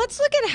let's look at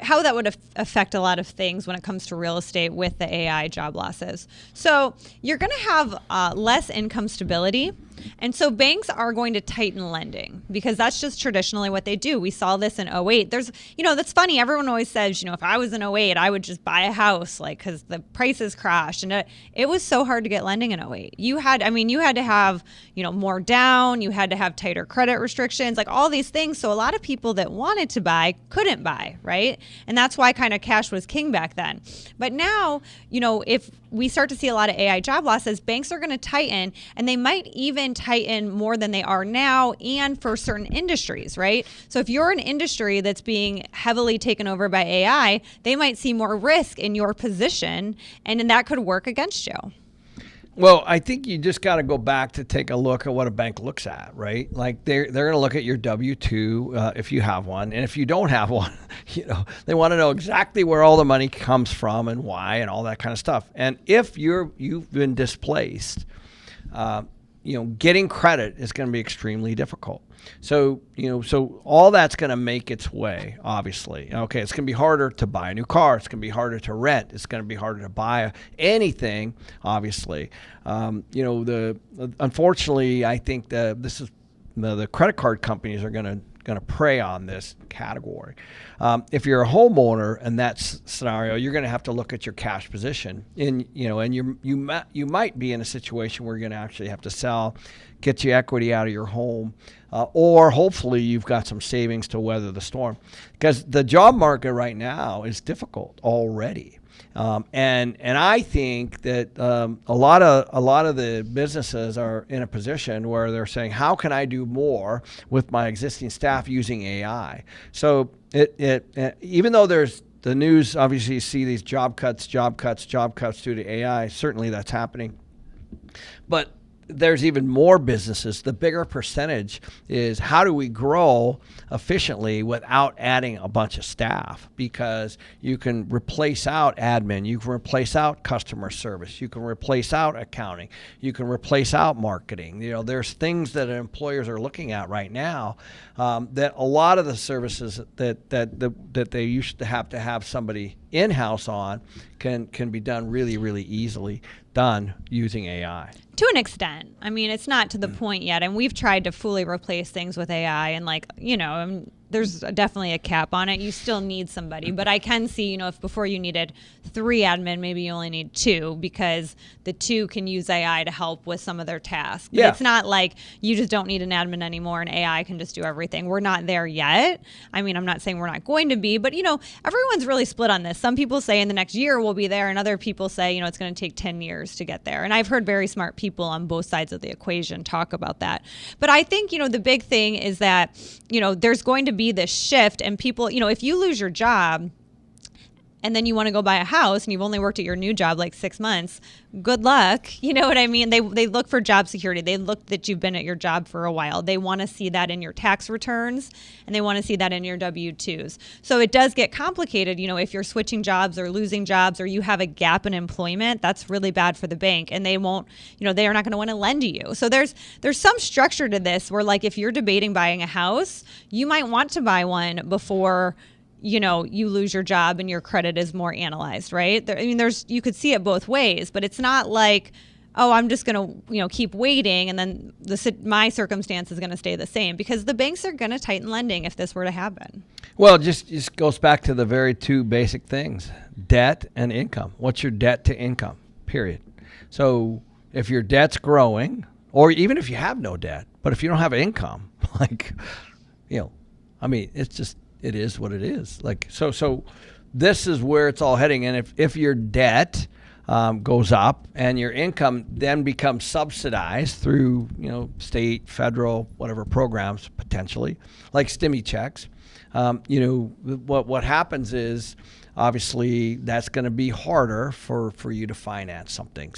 how that would affect a lot of things when it comes to real estate with the AI job losses. So you're going to have less income stability. And so banks are going to tighten lending because that's just traditionally what they do. We saw this in '08. That's funny. Everyone always says, if I was in '08, I would just buy a house, because the prices crashed. And it was so hard to get lending in '08. You had to have, more down. You had to have tighter credit restrictions, all these things. So a lot of people that wanted to buy couldn't buy, right? And that's why kind of cash was king back then. But now, if we start to see a lot of AI job losses, banks are going to tighten, and they might even tighten more than they are now, and for certain industries, right? So if you're an industry that's being heavily taken over by AI, they might see more risk in your position, and then that could work against you. Well, I think you just got to go back to take a look at what a bank looks at, right? They're going to look at your W-2 if you have one, and if you don't have one, they want to know exactly where all the money comes from and why and all that kind of stuff. And if you've been displaced, getting credit is going to be extremely difficult. So all that's going to make its way, obviously. Okay, it's going to be harder to buy a new car. It's going to be harder to rent. It's going to be harder to buy anything, obviously. Unfortunately, I think the credit card companies are going to prey on this category. If you're a homeowner in that scenario, you're going to have to look at your cash position, and you might be in a situation where you're going to actually have to sell, get your equity out of your home, or hopefully you've got some savings to weather the storm, because the job market right now is difficult already. And I think that a lot of the businesses are in a position where they're saying, how can I do more with my existing staff using AI? So even though there's the news, obviously you see these job cuts due to AI. Certainly that's happening. But there's even more businesses. The bigger percentage is how do we grow efficiently without adding a bunch of staff, because you can replace out admin, you can replace out customer service, you can replace out accounting, you can replace out marketing. There's things that employers are looking at right now that a lot of the services that they used to have somebody in-house on can be done really, really easily done using AI. To an extent. It's not to the point yet. And we've tried to fully replace things with AI, and there's definitely a cap on it. You still need somebody. But I can see, if before you needed 3 admin, maybe you only need 2, because the 2 can use AI to help with some of their tasks. But it's not like you just don't need an admin anymore and AI can just do everything. We're not there yet. I'm not saying we're not going to be, but, everyone's really split on this. Some people say in the next year we'll be there, and other people say, it's going to take 10 years to get there. And I've heard very smart people on both sides of the equation talk about that. But I think, the big thing is that, there's going to be this shift, and people, if you lose your job and then you want to go buy a house and you've only worked at your new job 6 months, good luck. You know what I mean? They look for job security. They look that you've been at your job for a while. They want to see that in your tax returns, and they want to see that in your W-2s. So it does get complicated, if you're switching jobs or losing jobs, or you have a gap in employment. That's really bad for the bank, and they won't, they are not going to want to lend to you. So there's some structure to this where, if you're debating buying a house, you might want to buy one before you lose your job and your credit is more analyzed, right? You could see it both ways, but it's not like, oh, I'm just going to, keep waiting, and then my circumstance is going to stay the same, because the banks are going to tighten lending if this were to happen. Well, it just goes back to the very 2 basic things: debt and income. What's your debt to income, period? So if your debt's growing, or even if you have no debt, but if you don't have income, it's just, it is what it is. So this is where it's all heading. And if your debt goes up and your income then becomes subsidized through, state, federal, whatever programs, potentially, like stimmy checks, what happens is, obviously, that's going to be harder for you to finance something.